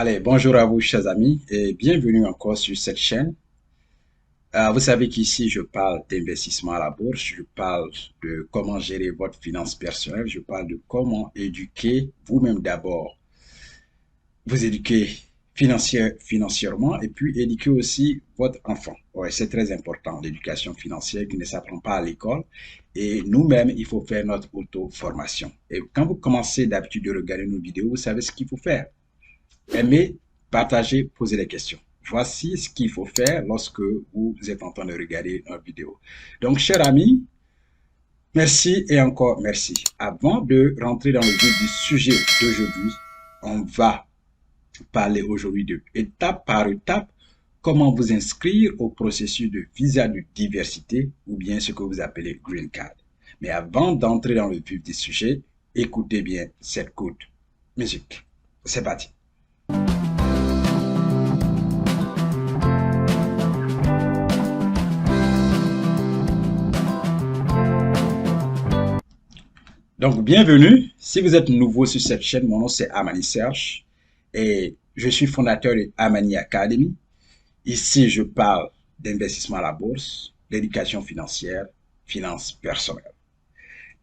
Allez, bonjour à vous, chers amis, et bienvenue encore sur cette chaîne. Vous savez qu'ici, je parle d'investissement à la bourse, je parle de comment gérer votre finance personnelle, je parle de comment éduquer vous-même d'abord, vous éduquer financièrement et puis éduquer aussi votre enfant. Ouais, c'est très important, l'éducation financière qui ne s'apprend pas à l'école. Et nous-mêmes, il faut faire notre auto-formation. Et quand vous commencez d'habitude de regarder nos vidéos, vous savez ce qu'il faut faire. Aimer, partager, poser des questions. Voici ce qu'il faut faire lorsque vous êtes en train de regarder une vidéo. Donc, chers amis, merci et encore merci. Avant de rentrer dans le vif du sujet d'aujourd'hui, on va parler aujourd'hui de étape par étape comment vous inscrire au processus de visa de diversité ou bien ce que vous appelez Green Card. Mais avant d'entrer dans le vif du sujet, écoutez bien cette courte musique. C'est parti. Donc, bienvenue. Si vous êtes nouveau sur cette chaîne, mon nom c'est Amani Serge et je suis fondateur de Amani Academy. Ici, je parle d'investissement à la bourse, d'éducation financière, finances personnelles.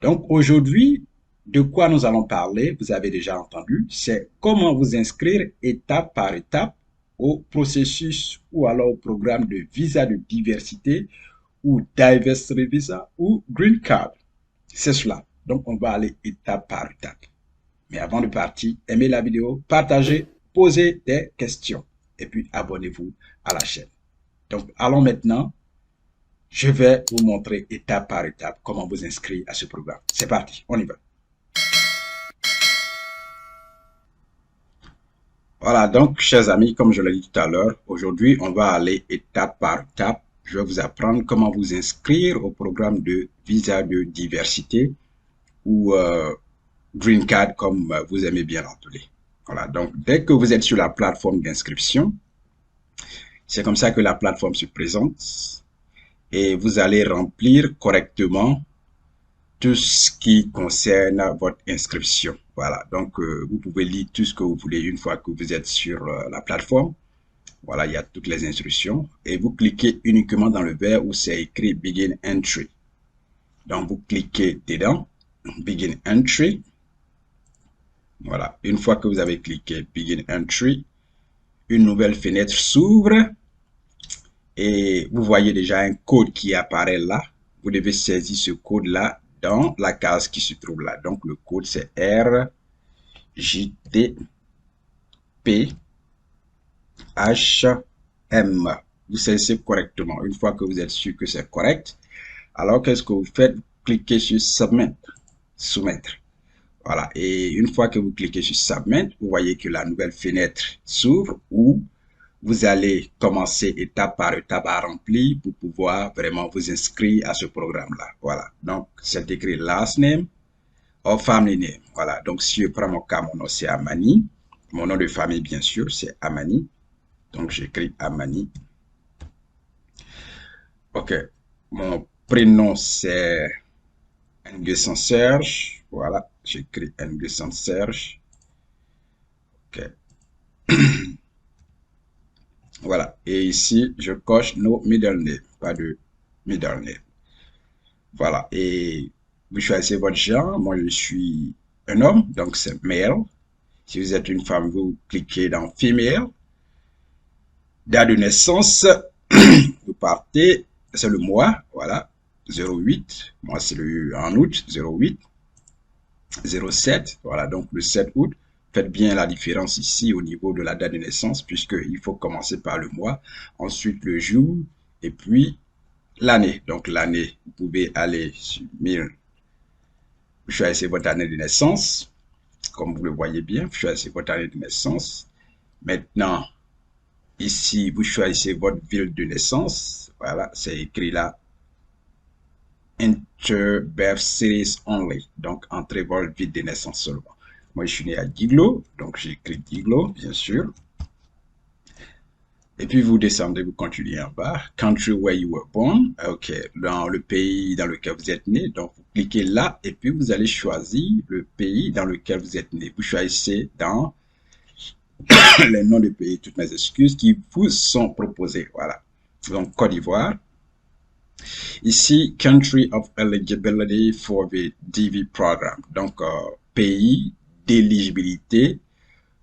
Donc, aujourd'hui, de quoi nous allons parler, vous avez déjà entendu, c'est comment vous inscrire étape par étape au processus ou alors au programme de visa de diversité ou diversity visa ou green card. C'est cela. Donc, on va aller étape par étape. Mais avant de partir, aimez la vidéo, partagez, posez des questions. Et puis, abonnez-vous à la chaîne. Donc, allons maintenant. Je vais vous montrer étape par étape comment vous inscrire à ce programme. C'est parti, on y va. Voilà, donc, chers amis, comme je l'ai dit tout à l'heure, aujourd'hui, on va aller étape par étape. Je vais vous apprendre comment vous inscrire au programme de visa de diversité ou Green Card comme vous aimez bien l'appeler. Voilà, donc dès que vous êtes sur la plateforme d'inscription, c'est comme ça que la plateforme se présente et vous allez remplir correctement tout ce qui concerne votre inscription. Voilà, donc vous pouvez lire tout ce que vous voulez une fois que vous êtes sur la plateforme. Voilà, il y a toutes les instructions et vous cliquez uniquement dans le verre où c'est écrit Begin Entry. Donc vous cliquez dedans, Begin Entry. Voilà, une fois que vous avez cliqué Begin Entry, une nouvelle fenêtre s'ouvre et vous voyez déjà un code qui apparaît là. Vous devez saisir ce code-là dans la case qui se trouve là. Donc, le code, c'est RJTPHM. Vous saisissez correctement. Une fois que vous êtes sûr que c'est correct, alors qu'est-ce que vous faites? Vous cliquez sur Submit, soumettre. Voilà, et une fois que vous cliquez sur Submit, vous voyez que la nouvelle fenêtre s'ouvre où vous allez commencer étape par étape à remplir pour pouvoir vraiment vous inscrire à ce programme-là. Voilà, donc c'est écrit Last Name or Family Name. Voilà, donc si je prends mon cas, mon nom c'est Amani. Mon nom de famille, bien sûr, c'est Amani. Donc j'écris Amani. Ok, mon prénom c'est Nguessan Serge. Voilà, j'écris Nguessan Serge. Ok. Voilà, et ici, je coche no middle name, pas de middle name. Voilà, et vous choisissez votre genre. Moi, je suis un homme, donc c'est male. Si vous êtes une femme, vous cliquez dans female. Date de naissance, vous partez, c'est le mois, voilà, 08. Moi, c'est en août, 08. 07, voilà, donc le 7 août. Faites bien la différence ici au niveau de la date de naissance, puisqu'il faut commencer par le mois, ensuite le jour, et puis l'année. Donc l'année, vous pouvez aller sur 1000, vous choisissez votre année de naissance, comme vous le voyez bien, vous choisissez votre année de naissance. Maintenant, ici, vous choisissez votre ville de naissance, voilà, c'est écrit là, Enter birth cities only, donc entrez votre ville de naissance seulement. Moi, je suis né à Diglo, donc j'écris Diglo, bien sûr. Et puis, vous descendez, vous continuez en bas. Country where you were born. OK, dans le pays dans lequel vous êtes né. Donc, vous cliquez là et puis vous allez choisir le pays dans lequel vous êtes né. Vous choisissez dans les noms de pays, toutes mes excuses, qui vous sont proposés. Voilà. Donc, Côte d'Ivoire. Ici, Country of Eligibility for the DV Program. Donc, pays d'éligibilité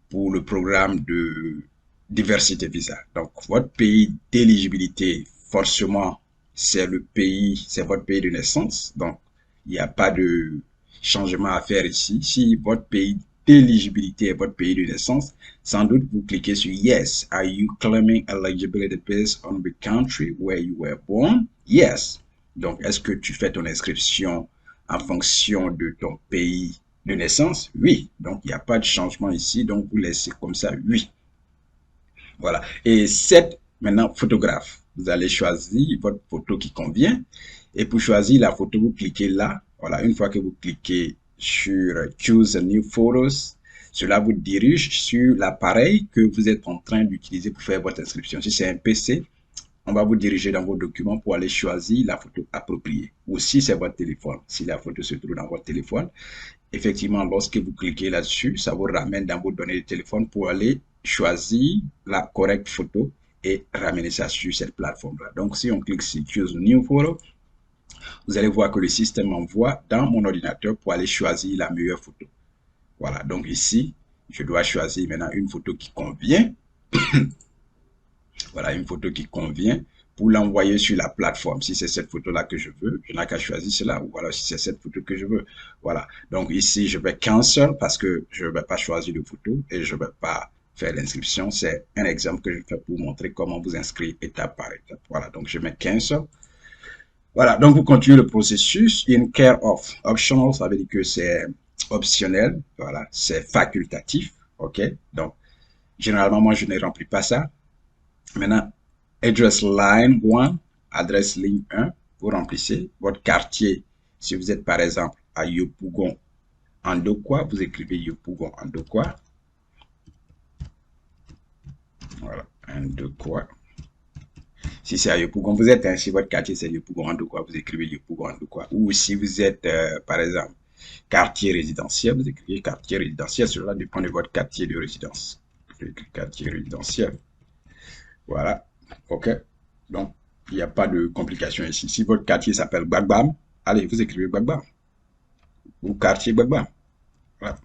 pour le programme de diversité visa. Donc, votre pays d'éligibilité, forcément, c'est le pays, c'est votre pays de naissance. Donc, il n'y a pas de changement à faire ici. Si votre pays d'éligibilité est votre pays de naissance, sans doute vous cliquez sur Yes. Are you claiming eligibility based on the country where you were born? Yes. Donc, est-ce que tu fais ton inscription en fonction de ton pays de naissance? Oui. Donc, il n'y a pas de changement ici. Donc, vous laissez comme ça, oui. Voilà. Et cette, maintenant, photographe. Vous allez choisir votre photo qui convient. Et pour choisir la photo, vous cliquez là. Voilà. Une fois que vous cliquez sur Choose a New Photos, cela vous dirige sur l'appareil que vous êtes en train d'utiliser pour faire votre inscription. Si c'est un PC, on va vous diriger dans vos documents pour aller choisir la photo appropriée. Ou si c'est votre téléphone, si la photo se trouve dans votre téléphone, effectivement, lorsque vous cliquez là-dessus, ça vous ramène dans vos données de téléphone pour aller choisir la correcte photo et ramener ça sur cette plateforme-là. Donc, si on clique sur Choose New Photo, vous allez voir que le système m'envoie dans mon ordinateur pour aller choisir la meilleure photo. Voilà, donc ici, je dois choisir maintenant une photo qui convient. Voilà, une photo qui convient pour l'envoyer sur la plateforme. Si c'est cette photo-là que je veux, je n'ai qu'à choisir cela. Ou voilà, si c'est cette photo que je veux. Voilà. Donc ici, je vais cancel parce que je ne vais pas choisir de photo et je ne vais pas faire l'inscription. C'est un exemple que je fais pour montrer comment vous inscrire étape par étape. Voilà. Donc je mets cancel. Voilà. Donc vous continuez le processus. In care of. Optional, ça veut dire que c'est optionnel. Voilà. C'est facultatif. OK. Donc, généralement, moi, je ne remplis pas ça. Maintenant, address line 1, adresse ligne 1, vous remplissez votre quartier. Si vous êtes par exemple à Yopougon, Andokwa, vous écrivez Yopougon, Andokwa. Voilà, Andokwa. Si c'est à Yopougon, vous êtes, si votre quartier c'est Yopougon, Andokwa, vous écrivez Yopougon, Andokwa. Ou si vous êtes, par exemple, quartier résidentiel, vous écrivez quartier résidentiel. Cela dépend de votre quartier de résidence. Quartier résidentiel. Voilà. OK. Donc, il n'y a pas de complications ici. Si votre quartier s'appelle Gbagbam, allez, vous écrivez Gbagbam. Ou quartier Gbagbam. Voilà.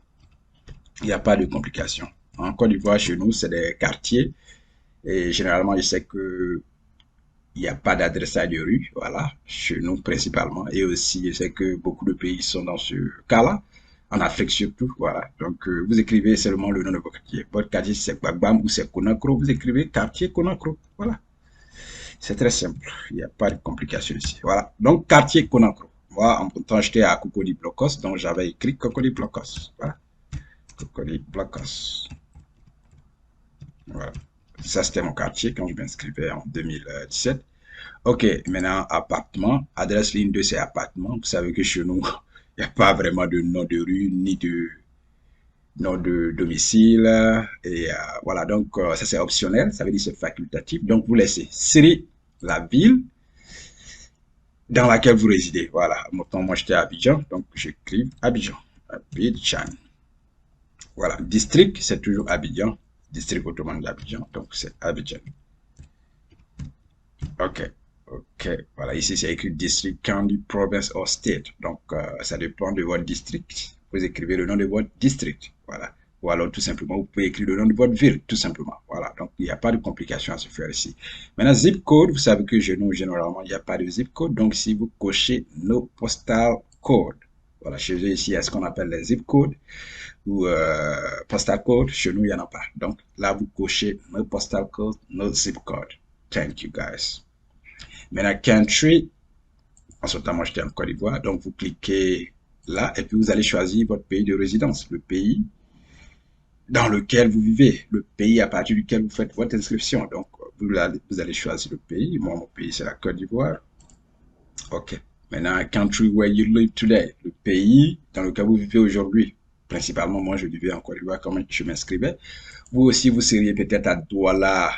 Il n'y a pas de complications. En Côte d'Ivoire, chez nous, c'est des quartiers. Et généralement, je sais que il n'y a pas d'adressage de rue. Voilà. Chez nous, principalement. Et aussi, je sais que beaucoup de pays sont dans ce cas-là. En Afrique surtout, voilà. Donc, vous écrivez seulement le nom de votre quartier. Votre quartier, c'est Gbagbam ou c'est Conakry. Vous écrivez quartier Conakry. Voilà. C'est très simple. Il n'y a pas de complications ici. Voilà. Donc, quartier Conakry. Moi, en même temps, j'étais à Cocody Blocos. Donc, j'avais écrit Cocody Blocos. Voilà. Cocody Blocos. Voilà. Ça, c'était mon quartier quand je m'inscrivais en 2017. OK. Maintenant, appartement. Adresse ligne 2, c'est appartement. Vous savez que chez nous, il n'y a pas vraiment de nom de rue ni de nom de domicile. Et voilà. Donc, ça, c'est optionnel. Ça veut dire que c'est facultatif. Donc, vous laissez Siri, la ville dans laquelle vous résidez. Voilà. Moi, j'étais à Abidjan, donc j'écris Abidjan. Abidjan. Voilà. District, c'est toujours Abidjan. District autonome d'Abidjan, donc c'est Abidjan. OK. OK. Voilà. Ici, c'est écrit District, County, Province or State. Donc, ça dépend de votre district. Vous écrivez le nom de votre district. Voilà. Ou alors, tout simplement, vous pouvez écrire le nom de votre ville, tout simplement. Voilà. Donc, il n'y a pas de complication à se faire ici. Maintenant, zip code, vous savez que chez nous, généralement, il n'y a pas de zip code. Donc, si vous cochez no postal code, voilà, chez eux ici, il y a ce qu'on appelle les zip codes ou postal code. Chez nous, il n'y en a pas. Donc, là, vous cochez no postal code, no zip code. Thank you, guys. Maintenant, country, en ce temps, moi, j'étais en Côte d'Ivoire. Donc, vous cliquez là et puis vous allez choisir votre pays de résidence, le pays dans lequel vous vivez, le pays à partir duquel vous faites votre inscription. Donc, vous allez choisir le pays. Moi, mon pays, c'est la Côte d'Ivoire. OK. Maintenant, country where you live today, le pays dans lequel vous vivez aujourd'hui. Principalement, moi, je vivais en Côte d'Ivoire quand je m'inscrivais. Vous aussi, vous seriez peut-être à Douala,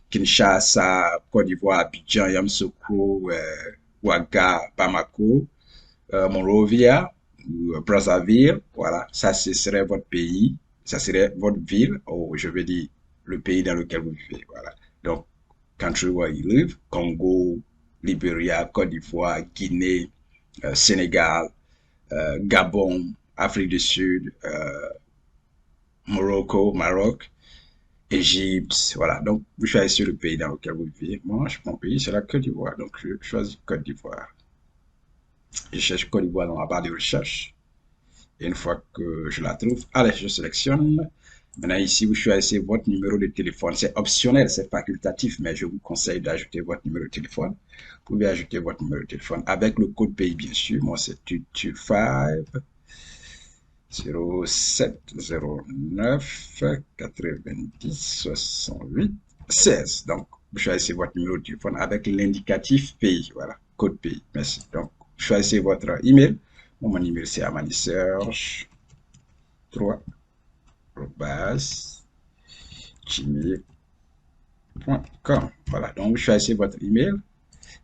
Kinshasa, Côte d'Ivoire, Abidjan, Yamoussoukro, Ouaga, Bamako, Monrovia, Brazzaville. Voilà, ça, ce serait votre pays. Ça serait votre ville, ou je veux dire le pays dans lequel vous vivez. Voilà. Donc, country where you live, Congo, Libéria, Côte d'Ivoire, Guinée, Sénégal, Gabon, Afrique du Sud, Morocco, Maroc, Égypte, voilà. Donc, vous choisissez le pays dans lequel vous vivez. Moi, mon pays, c'est la Côte d'Ivoire. Donc, je choisis Côte d'Ivoire. Je cherche Côte d'Ivoire dans la barre de recherche. Et une fois que je la trouve, allez, je sélectionne. Maintenant, ici, vous choisissez votre numéro de téléphone. C'est optionnel, c'est facultatif, mais je vous conseille d'ajouter votre numéro de téléphone. Vous pouvez ajouter votre numéro de téléphone avec le code pays, bien sûr. Moi, c'est 225 0709 90 68 16. Donc, vous choisissez votre numéro de téléphone avec l'indicatif pays. Voilà, code pays. Merci. Donc, choisissez votre email. Bon, mon email, c'est amaniserge 3 gmail.com. Voilà, donc vous choisissez votre email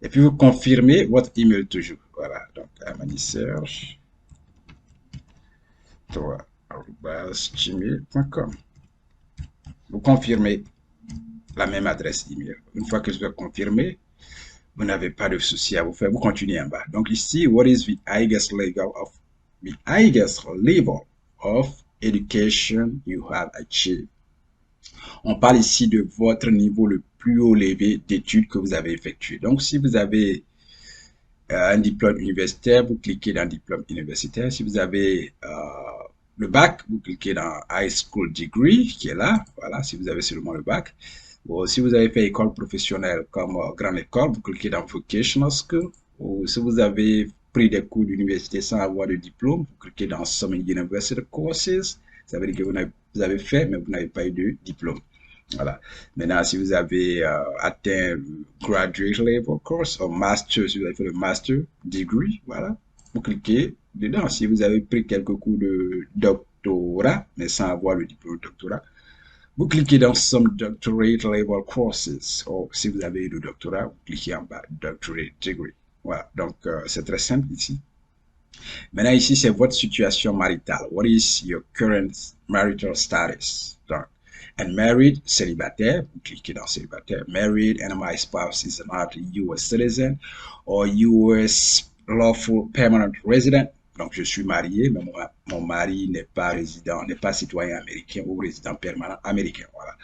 et puis vous confirmez votre email toujours. Voilà, donc amaniserge 3 gmail.com. Vous confirmez la même adresse email. Une fois que je vais confirmer, vous n'avez pas de souci à vous faire. Vous continuez en bas. Donc ici, what is the highest level of education you have achieved? On parle ici de votre niveau le plus haut levé d'études que vous avez effectué. Donc, si vous avez un diplôme universitaire, vous cliquez dans diplôme universitaire. Si vous avez le bac, vous cliquez dans High School Degree, qui est là. Voilà, si vous avez seulement le bac. Bon, si vous avez fait école professionnelle comme grande école, vous cliquez dans Vocational School. Ou si vous avez pris des cours d'université sans avoir de diplôme, vous cliquez dans Some University Courses. Ça veut dire que vous avez fait, mais vous n'avez pas eu de diplôme. Voilà. Maintenant, si vous avez atteint le graduate level course ou master, si vous avez fait le master degree, voilà, vous cliquez dedans. Si vous avez pris quelques cours de doctorat, mais sans avoir le diplôme de doctorat, vous cliquez dans Some doctorate level courses. Ou si vous avez le doctorat, vous cliquez en bas, doctorate degree. Voilà. Donc, c'est très simple ici. Maintenant, ici, c'est votre situation maritale. What is your current marital status? Donc, and married, célibataire, vous cliquez dans célibataire. Married and my spouse is not a US citizen or US lawful permanent resident. Donc, je suis marié, mais mon mari n'est pas résident, n'est pas citoyen américain ou résident permanent américain. Voilà.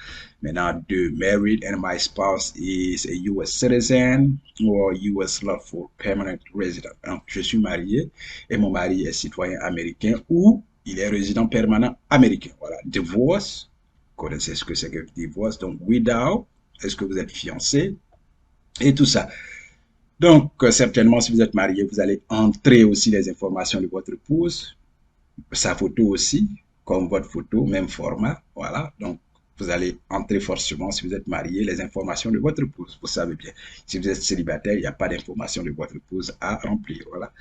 Maintenant, 2, married and my spouse is a US citizen or US lawful permanent resident. Donc, je suis marié et mon mari est citoyen américain ou il est résident permanent américain. Voilà. Divorce, vous connaissez ce que c'est que divorce. Donc, widow, est-ce que vous êtes fiancé? Et tout ça. Donc, certainement, si vous êtes marié, vous allez entrer aussi les informations de votre épouse, sa photo aussi, comme votre photo, même format, voilà. Donc, vous allez entrer forcément, si vous êtes marié, les informations de votre épouse, vous savez bien. Si vous êtes célibataire, il n'y a pas d'informations de votre épouse à remplir, voilà.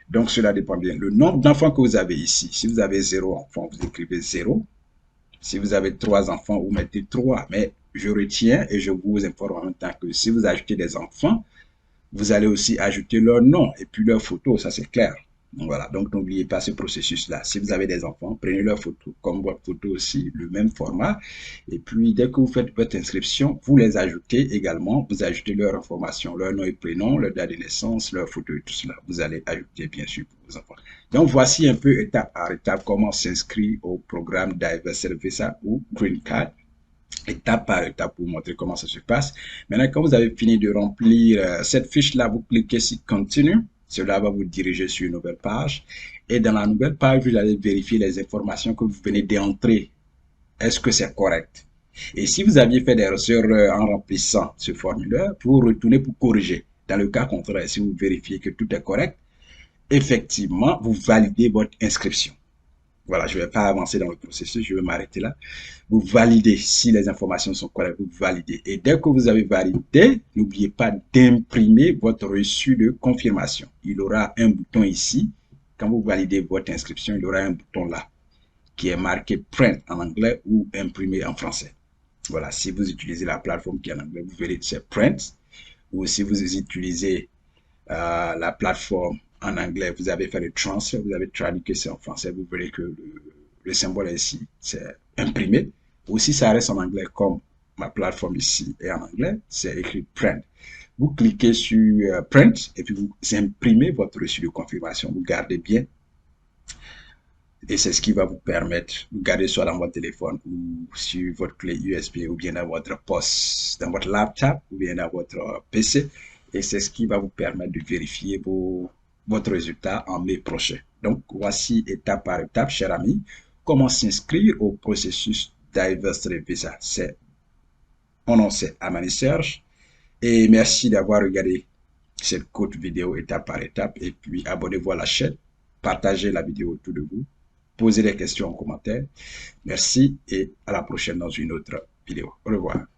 Donc, cela dépend bien. Le nombre d'enfants que vous avez ici, si vous avez 0 enfants, vous écrivez 0. Si vous avez 3 enfants, vous mettez 3. Mais je retiens et je vous informe en même temps que si vous ajoutez des enfants, vous allez aussi ajouter leur nom et puis leur photo, ça c'est clair. Donc, voilà, donc n'oubliez pas ce processus-là. Si vous avez des enfants, prenez leur photo, comme votre photo aussi, le même format. Et puis, dès que vous faites votre inscription, vous les ajoutez également. Vous ajoutez leur information, leur nom et prénom, leur date de naissance, leur photo et tout cela. Vous allez ajouter, bien sûr, pour vos enfants. Donc, voici un peu étape par étape comment s'inscrire au programme Diversity Visa ou Green Card. Étape par étape pour vous montrer comment ça se passe. Maintenant, quand vous avez fini de remplir cette fiche-là, vous cliquez sur Continue. Cela va vous diriger sur une nouvelle page. Et dans la nouvelle page, vous allez vérifier les informations que vous venez d'entrer. Est-ce que c'est correct? Et si vous aviez fait des erreurs en remplissant ce formulaire, vous retournez pour corriger. Dans le cas contraire, si vous vérifiez que tout est correct, effectivement, vous validez votre inscription. Voilà, je ne vais pas avancer dans le processus, je vais m'arrêter là. Vous validez, si les informations sont correctes, vous validez. Et dès que vous avez validé, n'oubliez pas d'imprimer votre reçu de confirmation. Il aura un bouton ici. Quand vous validez votre inscription, il aura un bouton là qui est marqué Print en anglais ou Imprimer en français. Voilà, si vous utilisez la plateforme qui est en anglais, vous verrez que c'est Print. Ou si vous utilisez la plateforme en anglais, vous avez fait le transfert, vous avez traduit que c'est en français, vous verrez que le symbole est ici, c'est imprimé. Aussi, ça reste en anglais comme ma plateforme ici est en anglais, c'est écrit Print. Vous cliquez sur Print et puis vous imprimez votre reçu de confirmation. Vous gardez bien et c'est ce qui va vous permettre de garder soit dans votre téléphone ou sur votre clé USB ou bien dans votre poste, dans votre laptop ou bien dans votre PC. Et c'est ce qui va vous permettre de vérifier votre résultat en mai prochain. Donc, voici étape par étape, chers amis, comment s'inscrire au processus Diversity Visa. Mon nom, c'est Amani Serge et merci d'avoir regardé cette courte vidéo étape par étape et puis abonnez-vous à la chaîne, partagez la vidéo autour de vous, posez des questions en commentaire. Merci et à la prochaine dans une autre vidéo. Au revoir.